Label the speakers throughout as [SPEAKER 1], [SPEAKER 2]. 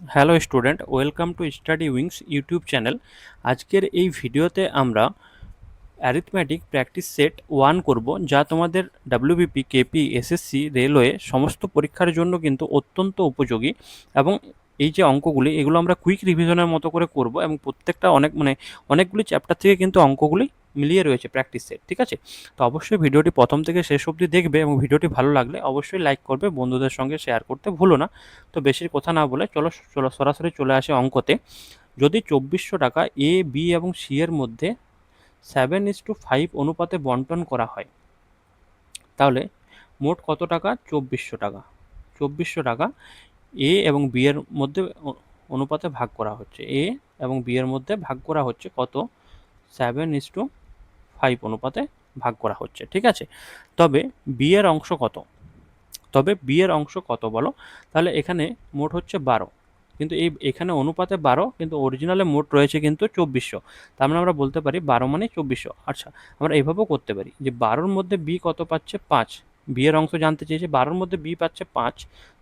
[SPEAKER 1] Hello student, welcome to study wings YouTube channel. আজকের এই ভিডিওতে আমরা অ্যারিথমেটিক প্র্যাকটিস সেট 1 করব, যা তোমাদের ডাব্লিউবিপি, কেপি, এসএসসি, রেলওয়ে সমস্ত পরীক্ষার জন্য কিন্তু অত্যন্ত উপযোগী। এবং এই যে অঙ্কগুলি, এগুলো আমরা কুইক রিভিশনের মতো করে করব এবং প্রত্যেকটা অনেকগুলি চ্যাপ্টার থেকে কিন্তু অঙ্কগুলি মিলিয়ে রয়েছে প্র্যাকটিস সেট। ঠিক আছে, তো অবশ্যই ভিডিওটি প্রথম থেকে শেষ অবধি দেখবে এবং ভিডিওটি ভালো লাগলে অবশ্যই লাইক করবে, বন্ধুদের সঙ্গে শেয়ার করতে ভুলো না। তো বেশি কথা না বলে চলো চলো সরাসরি চলে আসে অঙ্কতে। যদি 2400 টাকা এ, বি এবং সি এর মধ্যে 7:5 অনুপাতে বন্টন করা হয়, তাহলে মোট কত টাকা? 2400 টাকা। 2400 টাকা এ এবং বি এর মধ্যে অনুপাতে ভাগ করা হচ্ছে। এ এবং বি এর মধ্যে ভাগ করা হচ্ছে কত? 7:5 অনুপাতে ভাগ করা হচ্ছে। ঠিক আছে, তবে বি এর অংশ কত? বি এর অংশ কত বলো? তাহলে এখানে মোট হচ্ছে 12, কিন্তু এখানে অনুপাতে 12, কিন্তু অরিজিনালে মোট রয়েছে কিন্তু 2400। তার মানে আমরা বলতে পারি 12 মানে 2400। আচ্ছা, আমরা এভাবেও করতে পারি যে 12-র মধ্যে বি কত পাচ্ছে? 5। বি এর অংশ জানতে চেয়েছে, 12-র মধ্যে বি পাচ্ছে 5,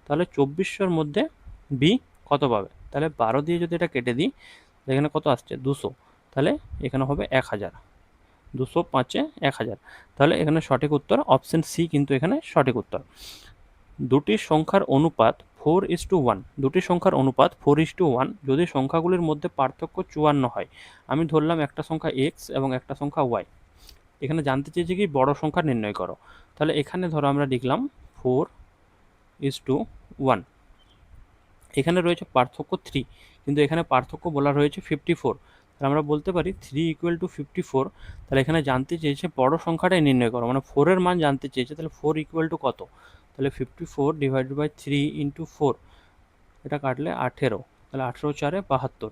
[SPEAKER 1] তাহলে 2400-র মধ্যে বি কত পাবে? তাহলে 12 দিয়ে যদি এটা কেটে দিই, এখানে কত আসছে? 200। তাহলে এখানে হবে 1000। 205-এ 1000। তাহলে এখানে সঠিক উত্তর অপশন সি কিন্তু এখানে সঠিক উত্তর। দুটি সংখ্যার অনুপাত 4:1। দুটি সংখ্যার অনুপাত 4:1 যদি সংখ্যাগুলির মধ্যে পার্থক্য 54 হয়। আমি ধরলাম একটা সংখ্যা এক্স এবং একটা সংখ্যা ওয়াই। এখানে জানতে চেয়েছি কি বড় সংখ্যা নির্ণয় করো। তাহলে এখানে ধরো আমরা লিখলাম 4:1। এখানে রয়েছে পার্থক্য 3, কিন্তু এখানে পার্থক্য বলা রয়েছে 54। তাহলে আমরা বলতে পারি 3 = 54। তাহলে এখানে জানতে চেয়েছে বড় সংখ্যাটাই নির্ণয় করো, মানে 4-এর মান জানতে চেয়েছে। তাহলে 4 = কত? তাহলে 54/3 × 4, এটা কাটলে 18। তাহলে 18×4 = 72।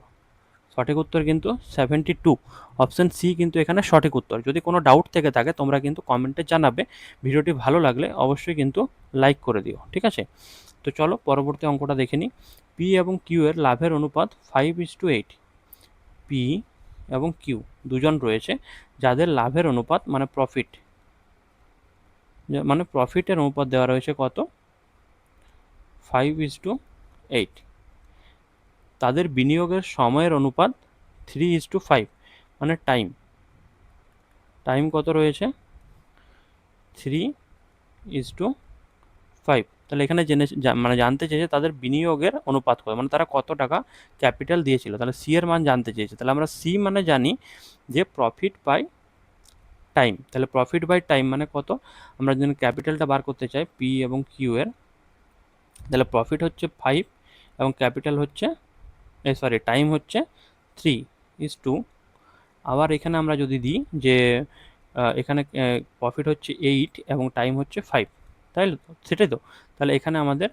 [SPEAKER 1] সঠিক উত্তর কিন্তু 72। অপশন সি কিন্তু এখানে সঠিক উত্তর। যদি কোনো ডাউট থেকে থাকে তোমরা কিন্তু কমেন্টে জানাবে। ভিডিওটি ভালো লাগলে অবশ্যই কিন্তু লাইক করে দিও। ঠিক আছে, তো চলো পরবর্তী অঙ্কটা দেখে নিই। পি এবং কিউ এর লাভের অনুপাত 5:8। পি এবং কিউ দুজন রয়েছে, যাদের লাভের অনুপাত মানে প্রফিটের অনুপাত দেওয়া রয়েছে কত? 5:8। তাদের বিনিয়োগের সময়ের অনুপাত 3:5, মানে টাইম কত রয়েছে? 3:5। তাহলে এখানে জানতে চেয়েছে তাদের বিনিয়োগের অনুপাত কত, মানে তারা কত টাকা ক্যাপিটাল দিয়েছিল। তাহলে সি এর মান জানতে চেয়েছে। তাহলে আমরা সি মানে জানি যে প্রফিট বাই টাইম। তাহলে প্রফিট বাই টাইম মানে কত? আমরা যদি ক্যাপিটালটা বার করতে চাই পি এবং কিউ এর, তাহলে প্রফিট হচ্ছে 5 এবং ক্যাপিটাল হচ্ছে টাইম হচ্ছে 3:2। আবার এখানে আমরা যদি দিই যে এখানে প্রফিট হচ্ছে 8 এবং টাইম হচ্ছে 5, তাই তো? সেটাই তো। তাহলে এখানে আমাদের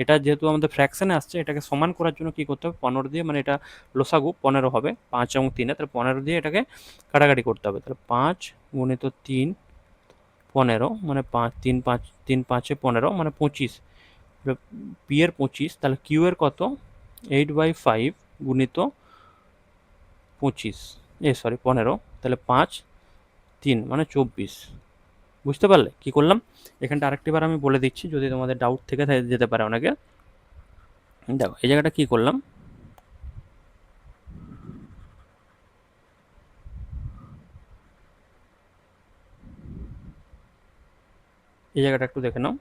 [SPEAKER 1] এটা যেহেতু আমাদের ফ্র্যাকশানে আসছে, এটাকে সমান করার জন্য কী করতে হবে? 15 দিয়ে, মানে এটা লসাগু 15 হবে 5 এবং 3-এ, তাহলে 15 দিয়ে এটাকে কাটাকাটি করতে হবে। তাহলে 5 × 3 15, মানে 5 3 5 3 5-এ 15, মানে 25। পি এর 25, তাহলে কিউ এর কত? 8/5 গুণিত 25, 15। তাহলে 5 3, মানে 24। বুঝতে পারলে কি করলাম? এখানটা আরেকটিবার আমি বলে দিচ্ছি, যদি তোমাদের ডাউট থেকে যেতে পারে অনেকের। দেখো এই জায়গাটা কি করলাম, এই জায়গাটা একটু দেখে নাও।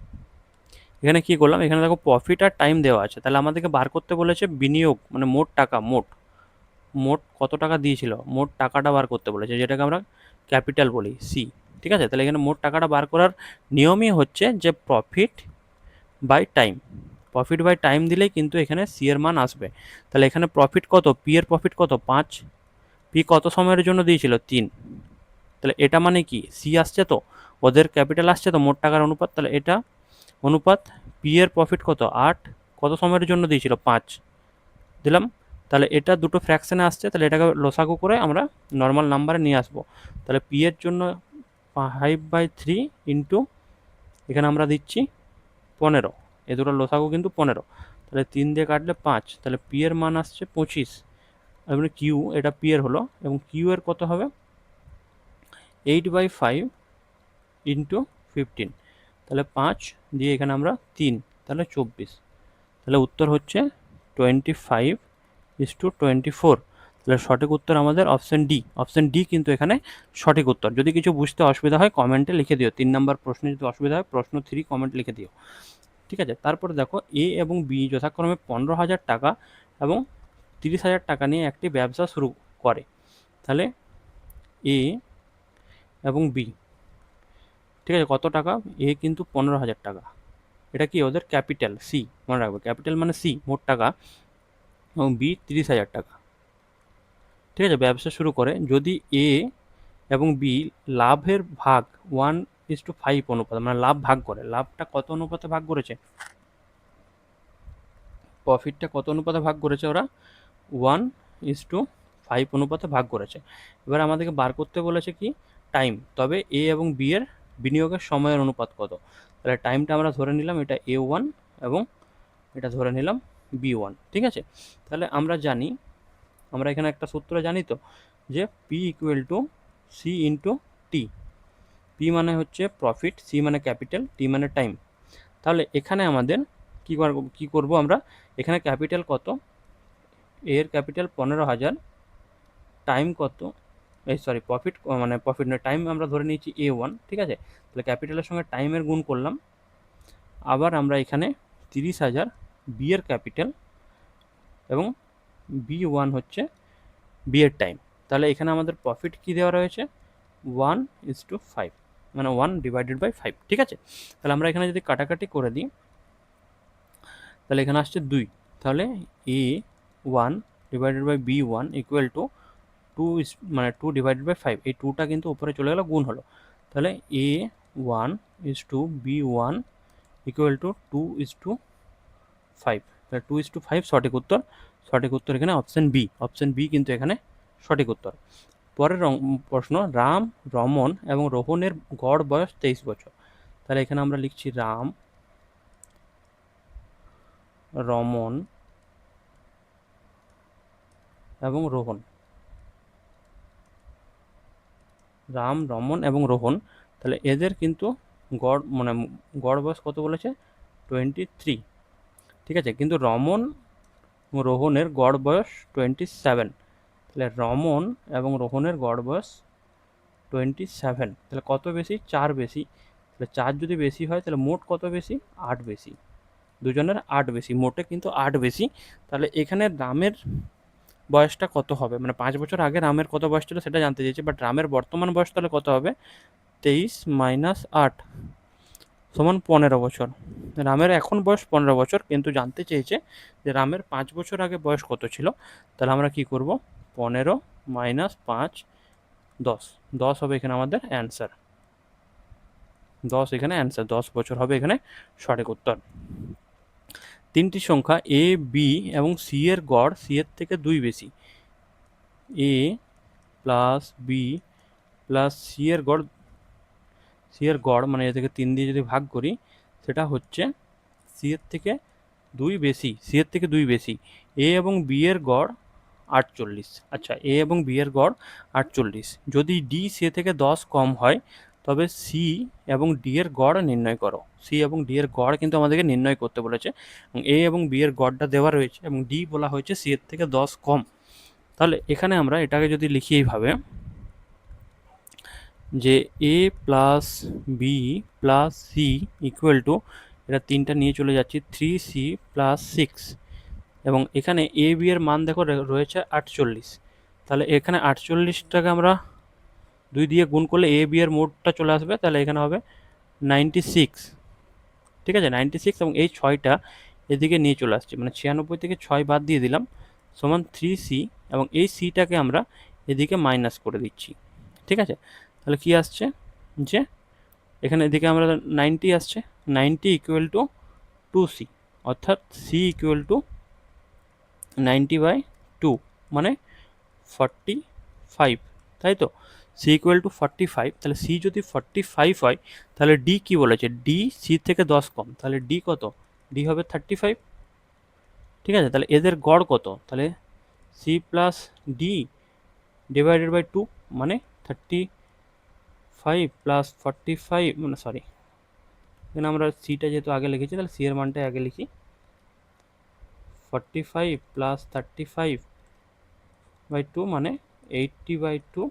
[SPEAKER 1] এখানে কি করলাম, এখানে দেখো প্রফিট আর টাইম দেওয়া আছে। তাহলে আমাদেরকে বার করতে বলেছে বিনিয়োগ, মানে মোট টাকা। মোট কত টাকা দিয়েছিল, মোট টাকাটা বার করতে বলেছে, যেটাকে আমরা ক্যাপিটাল বলি, সি। ঠিক আছে, তাহলে এখানে মোট টাকাটা বার করার নিয়মই হচ্ছে যে প্রফিট বাই টাইম দিলেই কিন্তু এখানে সি এর মান আসবে। তাহলে এখানে প্রফিট কত? পি এর প্রফিট কত? 5। পি কত সময়ের জন্য দিয়েছিল? 3। তাহলে এটা মানে কি সি আসছে, তো ওদের ক্যাপিটাল আসছে, তো মোট টাকার অনুপাত। তাহলে এটা অনুপাত পি এর প্রফিট কত? 8। কত সময়ের জন্য দিয়েছিল? 5 দিলাম। তাহলে এটা দুটো ফ্র্যাকশানে আসছে, তাহলে এটাকে লসাগু করে আমরা নর্মাল নাম্বারে নিয়ে আসবো। তাহলে পি এর জন্য 5/3 ইন্টু এখানে আমরা দিচ্ছি 15, এ দুটো লসাগু কিন্তু 15। তাহলে 3 দিয়ে কাটলে 5, তাহলে পি এর মান আসছে 25। এবং কিউ, এটা পি এর হলো, এবং কিউ এর কত হবে? 8/5 ইন্টু 15। তাহলে 5 দিয়ে এখানে আমরা 3, তাহলে 24। তাহলে উত্তর হচ্ছে 25:24। তাহলে সঠিক উত্তর আমাদের অপশন ডি। অপশন ডি কিন্তু এখানে সঠিক উত্তর। যদি কিছু বুঝতে অসুবিধা হয় কমেন্টে লিখে দিও। 3 নম্বর প্রশ্নে যদি অসুবিধা হয় প্রশ্ন 3 কমেন্ট লিখে দিও। ঠিক আছে, তারপরে দেখো এ এবং বি যথাক্রমে 15,000 টাকা এবং 30,000 টাকা নিয়ে একটি ব্যবসা শুরু করে। তাহলে এ এবং বি, ঠিক আছে, কত টাকা? এ কিন্তু 15,000 টাকা, এটা কি ওদের ক্যাপিটাল সি, মনে রাখবে ক্যাপিটাল মানে সি, মোট টাকা, এবং বি 30,000 টাকা। ঠিক আছে, ব্যবসা শুরু করে। যদি এ এবং বি লাভের ভাগ 1:5 অনুপাত, মানে লাভ ভাগ করে, লাভটা কত অনুপাতে ভাগ করেছে, প্রফিটটা কত অনুপাতে ভাগ করেছে ওরা? 1:5 অনুপাতে ভাগ করেছে। এবার আমাদেরকে বার করতে বলেছে কি টাইম, তবে এ এবং বি এর বিনিয়োগের সময়ের অনুপাত কত। তাহলে টাইমটা আমরা ধরে নিলাম এটা A1 এবং এটা ধরে নিলাম B1। ঠিক আছে, তাহলে আমরা জানি, আমরা এখানে একটা সূত্র জানি তো, যে P equal to C into T. P মানে হচ্ছে প্রফিট, সি মানে ক্যাপিটাল, টি মানে টাইম। তাহলে এখানে আমাদের কী করবো আমরা, এখানে ক্যাপিটাল কত, এর ক্যাপিটাল 15,000, টাইম কত, এই সরি প্রফিট, মানে প্রফিট নয় টাইম, আমরা ধরে নিয়েছি A1। ঠিক আছে, তাহলে ক্যাপিটালের সঙ্গে টাইমের গুণ করলাম। আবার আমরা এখানে 30,000 বি এর ক্যাপিটাল এবং B1 হচ্ছে বি এর টাইম। তাহলে এখানে আমাদের প্রফিট কী দেওয়া রয়েছে, 1:5, মানে 1/5। ঠিক আছে, তাহলে আমরা এখানে যদি কাটাকাটি করে দিই তাহলে এখানে আসছে 2। তাহলে A1/B1 ইকুয়াল টু 2, মানে 2/5। এই 2টা কিন্তু উপরে চলে গেল, গুণ হলো। তাহলে A1:B1 ইকুয়াল টু 2:5। তাহলে 2:5 সঠিক উত্তর। সঠিক উত্তর এখানে অপশন বি। অপশন বি কিন্তু এখানে সঠিক উত্তর। পরের প্রশ্ন, রাম, রমন এবং রোহনের গড় বয়স 23 বছর। তাহলে এখানে আমরা লিখছি রাম, রমন এবং রোহন। রাম, রমন এবং রোহন, তাহলে এদের কিন্তু গড়, মানে গড় বয়স কত বলেছে, 23। ঠিক আছে, কিন্তু রমন রোহনের গড় বয়স 27। তাহলে রমন এবং রোহনের গড় বয়স 27। তাহলে কত বেশি, 4 বেশি। তাহলে 4 যদি বেশি হয় তাহলে মোট কত বেশি, 8 বেশি। দুজনের 8 বেশি, মোটে কিন্তু 8 বেশি। তাহলে এখানে রামের বয়সটা কত হবে, মানে 5 বছর আগে রামের কত বয়স ছিল সেটা জানতে চেয়েছে, বাট রামের বর্তমান বয়স তাহলে কত হবে, 23 - 8 সমান 15 বছর। রামের এখন বয়স 15 বছর, কিন্তু জানতে চেয়েছে যে রামের 5 বছর আগে বয়স কত ছিল। তাহলে আমরা কি করব, 15 - 5 10। 10 হবে এখানে আমাদের অ্যান্সার। 10 এখানে অ্যান্সার, 10 বছর হবে এখানে সঠিক উত্তর। তিনটি সংখ্যা এ, বি এবং সি এর গড় সি এর থেকে 2 বেশি। এ প্লাস বি প্লাস সি এর গড় মানে এ থেকে 3 দিয়ে যদি ভাগ করি, সেটা হচ্ছে সি এর থেকে 2 বেশি, সি এর থেকে 2 বেশি। এ এবং বি এর গড় 48। আচ্ছা, এ এবং বি এর গড় 48। যদি ডি সি থেকে 10 কম হয় তবে সি এবং ডি এর গড় নির্ণয় করো। সি এবং ডি এর গড় কিন্তু আমাদেরকে নির্ণয় করতে বলেছে, এবং এ এবং বি এর গড়টা দেওয়া রয়েছে এবং ডি বলা হয়েছে সি এর থেকে 10 কম। তাহলে এখানে আমরা এটাকে যদি লিখি এইভাবে, যে A plus B plus C equal to, এটা 3টা নিয়ে চলে যাচ্ছি, 3C প্লাস 6, এবং এখানে এ বি এর মান দেখো রয়েছে 48। তাহলে এখানে 48টাকে আমরা 2 দিয়ে গুণ করলে এ বি এর মোটটা চলে আসবে, তাহলে এখানে হবে 96। ঠিক আছে, 96, এবং এই 6টা এদিকে নিয়ে চলে আসছে, মানে 96 থেকে 6 বাদ দিয়ে দিলাম, সমান 3C, এবং এই সিটাকে আমরা এদিকে মাইনাস করে দিচ্ছি। ঠিক আছে, তাহলে কি আসছে, যে এখানে এদিকে আমরা 90 আসছে, 90 ইকুয়াল টু 2C, অর্থাৎ সি ইকুয়াল টু 90/2 মানে 45, তাই তো। সি ইকুয়াল টু 45, তাহলে সি যদি 45 হয় তাহলে ডি কি বলেছে, ডি সি থেকে 10 কম, তাহলে ডি কত, ডি হবে 35। ঠিক আছে, তাহলে এদের গড় কত, তাহলে C plus D divided by 2, মানে 35 প্লাস 45, মানে সরি, এখানে আমরা সিটা যেহেতু আগে লিখেছি তাহলে সি এর মানটা আগে লিখি, 45 প্লাস 35/2 মানে 80/2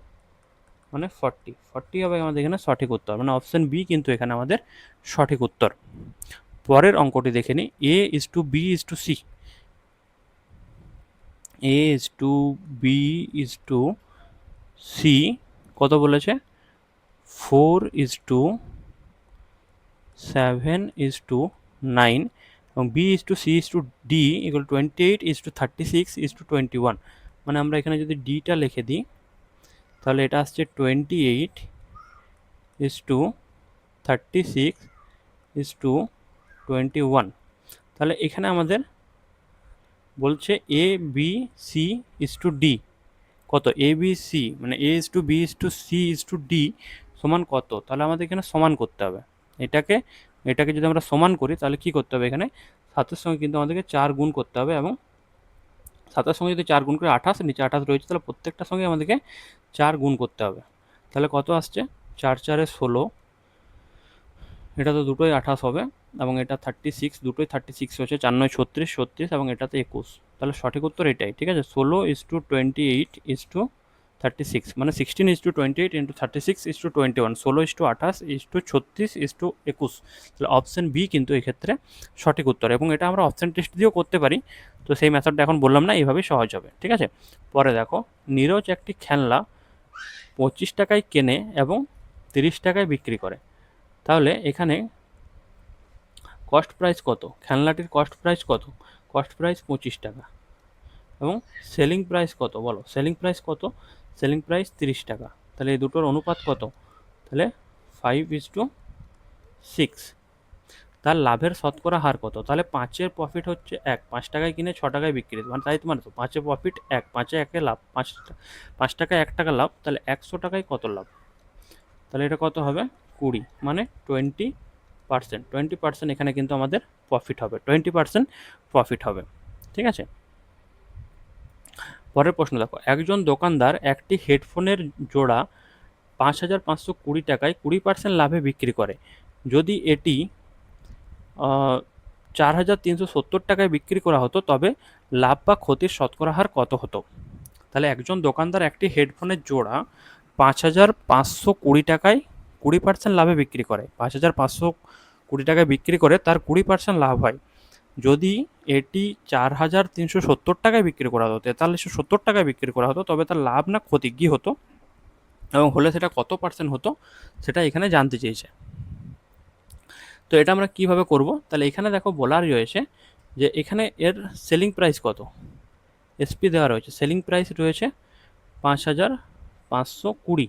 [SPEAKER 1] মানে 40 হবে আমাদের এখানে সঠিক উত্তর, মানে অপশন বি কিন্তু এখানে আমাদের সঠিক উত্তর। পরের অঙ্কটি দেখে নিই, A is to B is to C. A is to B is to C কত বলেছে? 4:7:9 এবং B is to C is to D equal 28:36:21। মানে আমরা এখানে যদি ডিটা লিখে দিই তাহলে এটা আসছে 28:36:21। তাহলে এখানে আমাদের বলছে A B C is to D কত? এ বি সি মানে A is to B is to C is to D সমান কত? তাহলে আমাদের এখানে সমান করতে হবে এটাকে। এটাকে যদি আমরা সমান করি তাহলে কি করতে হবে? এখানে 7-এর সঙ্গে কিন্তু আমাদেরকে 4 গুণ করতে হবে, এবং 7-এর সঙ্গে যদি 4 গুণ করে 28, নিচে 28 রয়েছে, তাহলে প্রত্যেকটার সঙ্গে আমাদেরকে 4 গুণ করতে হবে। তাহলে কত আসছে? 4×4=16, এটা তো দুটোই 28 হবে, এবং এটা 36, দুটোই 36 হচ্ছে, 4×9=36, 36 এবং এটাতে 21। তাহলে সঠিক উত্তর এটাই, ঠিক আছে। 16:28:36 মানে 16:28:36:21, 16:28:36:21। তাহলে অপশন বি কিন্তু এক্ষেত্রে সঠিক উত্তর, এবং এটা আমরা অপশন টেস্ট দিয়েও করতে পারি, তো সেই মেথডটা এখন বললাম না, এইভাবেই সহজ হবে, ঠিক আছে। পরে দেখো, নীরজ একটি খেলনা 25 টাকায় কেনে এবং 30 টাকায় বিক্রি করে। তাহলে এখানে কস্ট প্রাইস কত? খেলনাটির কস্ট প্রাইস কত? কস্ট প্রাইস 25 টাকা, এবং সেলিং প্রাইস কত? বলো, সেলিং প্রাইস কত? সেলিং প্রাইস 30 টাকা। তাহলে এই দুটোর অনুপাত কত? তাহলে 5:6। তার লাভের শতকরা হার কত? তাহলে 5-এর প্রফিট হচ্ছে 1, 5 টাকায় কিনে 6 টাকায় বিক্রি, মানে তাই তোমার তো 5-এর প্রফিট 1, 5-এ 1 লাভ, 5 টাকায় 1 টাকা লাভ, তাহলে 100 টাকায় কত লাভ? তাহলে এটা কত হবে? 20, মানে 20%। 20% এখানে কিন্তু আমাদের প্রফিট হবে, 20% প্রফিট হবে, ঠিক আছে। পরের প্রশ্ন দেখো, একজন দোকানদার একটি হেডফোনের জোড়া 5,520 টাকায় 20% লাভে বিক্রি করে। যদি এটি 4,370 টাকায় বিক্রি করা হতো তবে লাভ বা ক্ষতির শতকরা হার কত হতো? তাহলে একজন দোকানদার একটি হেডফোনের জোড়া 5,520 টাকায় 20% লাভে বিক্রি করে, 5,520 টাকায় বিক্রি করে, তার 20% লাভ হয়। যদি এটি 4,370 টাকায় বিক্রি করা হতো, 4,370 টাকায় বিক্রি করা হতো, তবে তার লাভ না ক্ষতি কী হতো, এবং হলে সেটা কত পার্সেন্ট হতো, সেটা এখানে জানতে চেয়েছে। তো এটা আমরা কিভাবে করব? তাহলে এখানে দেখো বলার রয়েছে যে এখানে এর সেলিং প্রাইস কত, এসপি দেওয়া রয়েছে, সেলিং প্রাইস রয়েছে 5,520।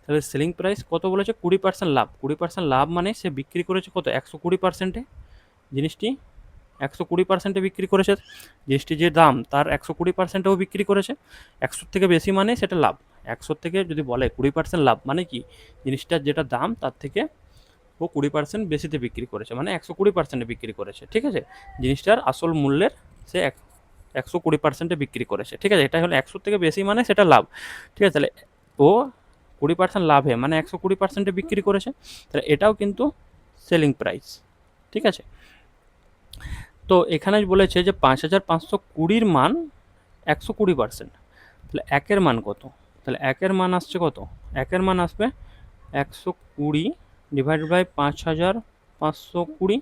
[SPEAKER 1] তাহলে সেলিং প্রাইস কত বলেছে? 20% লাভ। 20% লাভ মানে সে বিক্রি করেছে কত? 120%-এ জিনিসটি, 120%-এ বিক্রি করেছে। জিনিসটি যে দাম তার 120%-এও বিক্রি করেছে। 100 থেকে বেশি মানে সেটা লাভ। 100 থেকে যদি বলে 20% লাভ মানে কি? জিনিসটার যেটা দাম তার থেকে ও 20% বেশিতে বিক্রি করেছে, মানে 120%-এ বিক্রি করেছে, ঠিক আছে। জিনিসটার আসল মূল্যের সে 120%-এ বিক্রি করেছে, ঠিক আছে। এটা হলো 100 থেকে বেশি মানে সেটা লাভ, ঠিক আছে। তাহলে ও 20% লাভে মানে 120%-এ বিক্রি করেছে, তাহলে এটাও কিন্তু সেলিং প্রাইস, ঠিক আছে। তো এখানে বলেছে যে 5,520-র মান 120%, তাহলে একের মান কত? তাহলে একের মান আসছে কত? একের মান আসবে 120/5,520।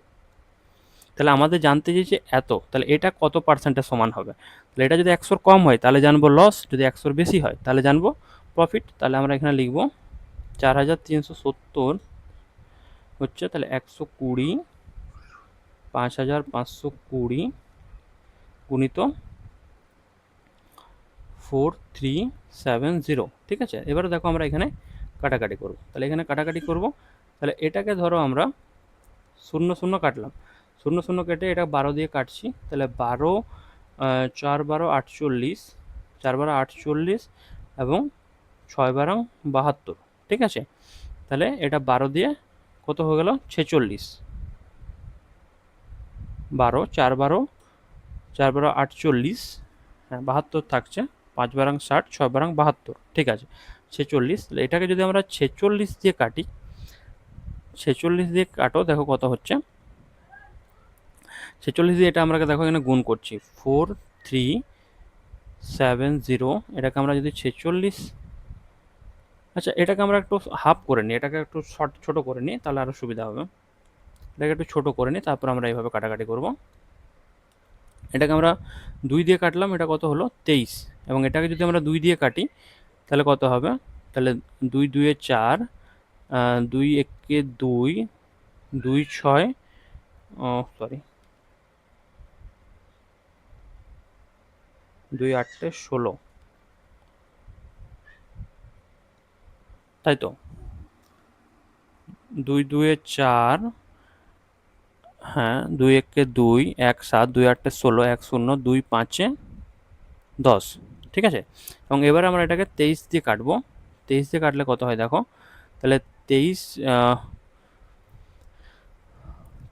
[SPEAKER 1] তাহলে আমাদের জানতে চেয়েছে এত, তাহলে এটা কত পার্সেন্টের সমান হবে? তাহলে এটা যদি 100-র কম হয় তাহলে জানবো লস, যদি 100-র বেশি হয় তাহলে জানবো প্রফিট। তাহলে আমরা এখানে লিখব 4,370 হচ্ছে, তাহলে 120 5,520 গুণিত 4370, ঠিক আছে। এবারে দেখো আমরা এখানে কাটাকাটি করব, তাহলে এখানে কাটাকাটি করব, তাহলে এটাকে ধরো আমরা 0 0 কাটলাম, 0 0 কেটে এটা 12 দিয়ে কাটছি, তাহলে 12 4 12 48, 4 12 48 এবং 6 12 72, ঠিক আছে। তাহলে এটা 12 দিয়ে কত হয়ে গেল? 46। 12 4 12 4 12 48, হ্যাঁ 72 থাকছে, 5 12 60, 6 12 72, ঠিক আছে। 46, তাহলে এটাকে যদি আমরা 46 দিয়ে কাটি, 46 দিয়ে কাটো, দেখো কত হচ্ছে? 46 দিয়ে এটা আমরা দেখো এখানে গুণ করছি 4370, এটাকে আমরা যদি 46, আচ্ছা এটাকে আমরা একটু হাফ করে নিই, এটাকে একটু ছোট করে নিই, তাহলে আরও সুবিধা হবে। এটাকে একটু ছোট করে নিই, তারপর আমরা এইভাবে কাটাকাটি করব। এটাকে আমরা 2 দিয়ে কাটলাম, এটা কত হলো 23, এবং এটাকে যদি আমরা 2 দিয়ে কাটি তাহলে কত হবে, তাহলে 2 2 4, 2 1 2, 2 6, সরি 2 8 16, তাই তো 2 2 4, হ্যাঁ 2 1 2, 1 7, 2 8 16, 1 0, 2 5 10, ঠিক আছে। এবং এবারে আমরা এটাকে 23 দিয়ে কাটবো। 23 দিয়ে কাটলে কত হয় দেখো, তাহলে 23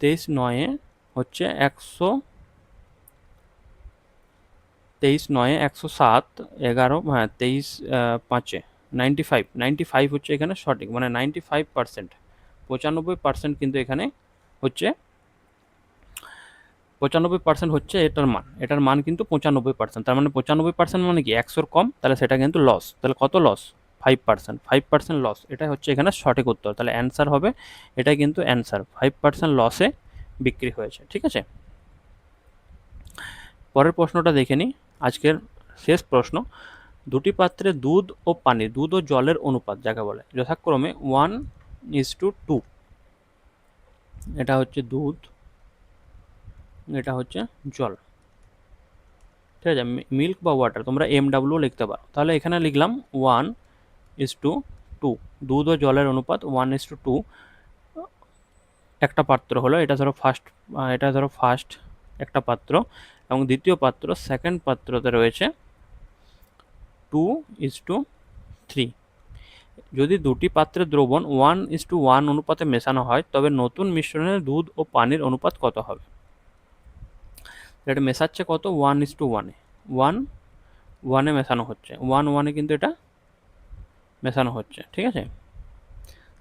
[SPEAKER 1] 23 9 হচ্ছে 100, 23 9 107, 11, হ্যাঁ 23 5 95 হচ্ছে এখানে সঠিক, মানে 95%, 95% কিন্তু এখানে হচ্ছে 95% হচ্ছে এটার মান কিন্তু 95%, তার মানে 95% মানে কি 100 কম, তাহলে সেটা কিন্তু লস। তাহলে কত লস, 5% লস, এটা হচ্ছে এখানে সঠিক উত্তর। তাহলে অ্যান্সার হবে, এটাই কিন্তু অ্যান্সার, 5% লসে বিক্রি হয়েছে, ঠিক আছে। পরের প্রশ্নটা দেখে নিই, আজকের শেষ প্রশ্ন। দুটি পাত্রে দুধ ও পানি, দুধ ও জলের অনুপাত যাকে বলে যথাক্রমে 1:2, এটা হচ্ছে দুধ, এটা হচ্ছে জল, ঠিক আছে। মিল্ক বা ওয়াটার তোমরা MW লিখতে পারো। তাহলে এখানে লিখলাম 1:2, দুধ ও জলের অনুপাত 1:2। একটা পাত্র হলো, এটা ধরো ফার্স্ট একটা পাত্র, এবং দ্বিতীয় পাত্র সেকেন্ড পাত্রতে রয়েছে 2:3। যদি দুটি পাত্রের দ্রবণ 1:1 অনুপাতে মেশানো হয় তবে নতুন মিশ্রণে দুধ ও পানির অনুপাত কত হবে। এটা মেশাচ্ছে কত, 1:1-এ, 1:1-এ মেশানো হচ্ছে, 1:1-এ কিন্তু এটা মেশানো হচ্ছে, ঠিক আছে।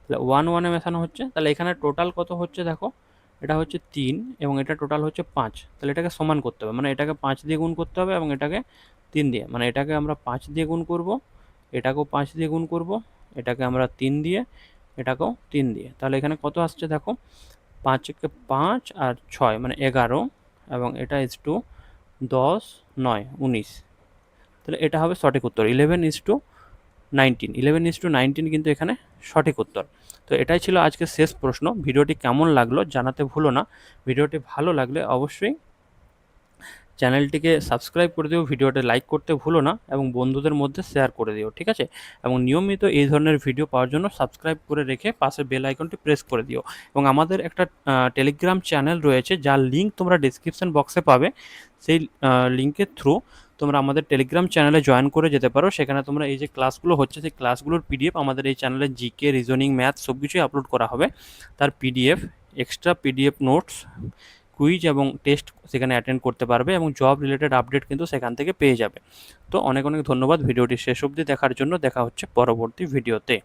[SPEAKER 1] তাহলে 1:1-এ মেশানো হচ্ছে, তাহলে এখানে টোটাল কত হচ্ছে দেখো, এটা হচ্ছে 3 এবং এটা টোটাল হচ্ছে 5। তাহলে এটাকে সমান করতে হবে, মানে এটাকে 5 দিয়ে গুণ করতে হবে এবং এটাকে 3 দিয়ে, মানে এটাকে আমরা 5 দিয়ে গুণ করব, এটাকেও 5 দিয়ে গুণ করব, এটাকে আমরা 3 দিয়ে, এটাকেও 3 দিয়ে। তাহলে এখানে কত আসছে দেখো, 5 কে 5 আর 6 মানে 11, এবং এটা 10 9 19। তাহলে এটা হবে সঠিক উত্তর, 11:19 কিন্তু এখানে সঠিক উত্তর। তো এটাই ছিল আজকের শেষ প্রশ্ন। ভিডিওটি কেমন লাগলো জানাতে ভুলো না। ভিডিওটি ভালো লাগলে অবশ্যই চ্যানেলটিকে সাবস্ক্রাইব করে দিও, ভিডিওটা লাইক করতে ভুলো না, এবং বন্ধুদের মধ্যে শেয়ার করে দিও, ঠিক আছে। এবং নিয়মিত এই ধরনের ভিডিও পাওয়ার জন্য সাবস্ক্রাইব করে রেখে পাশে বেল আইকনটি প্রেস করে দিও। এবং আমাদের একটা টেলিগ্রাম চ্যানেল রয়েছে, যার লিঙ্ক তোমরা ডিসক্রিপশন বক্সে পাবে। সেই লিঙ্কের থ্রু তোমরা আমাদের টেলিগ্রাম চ্যানেলে জয়েন করে যেতে পারো। সেখানে তোমরা এই যে ক্লাসগুলো হচ্ছে, সেই ক্লাসগুলোর PDF আমাদের এই চ্যানেলে জিকে, রিজনিং, ম্যাথ সব কিছুই আপলোড করা হবে। তার PDF, extra PDF notes, quiz এবং টেস্ট সেখানে অ্যাটেন্ড করতে পারবে, এবং জব রিলেটেড আপডেট কিন্তু সেখান থেকে পেয়ে যাবে। তো অনেক অনেক ধন্যবাদ ভিডিওটি শেষ অবধি দেখার জন্য। দেখা হচ্ছে পরবর্তী ভিডিওতে।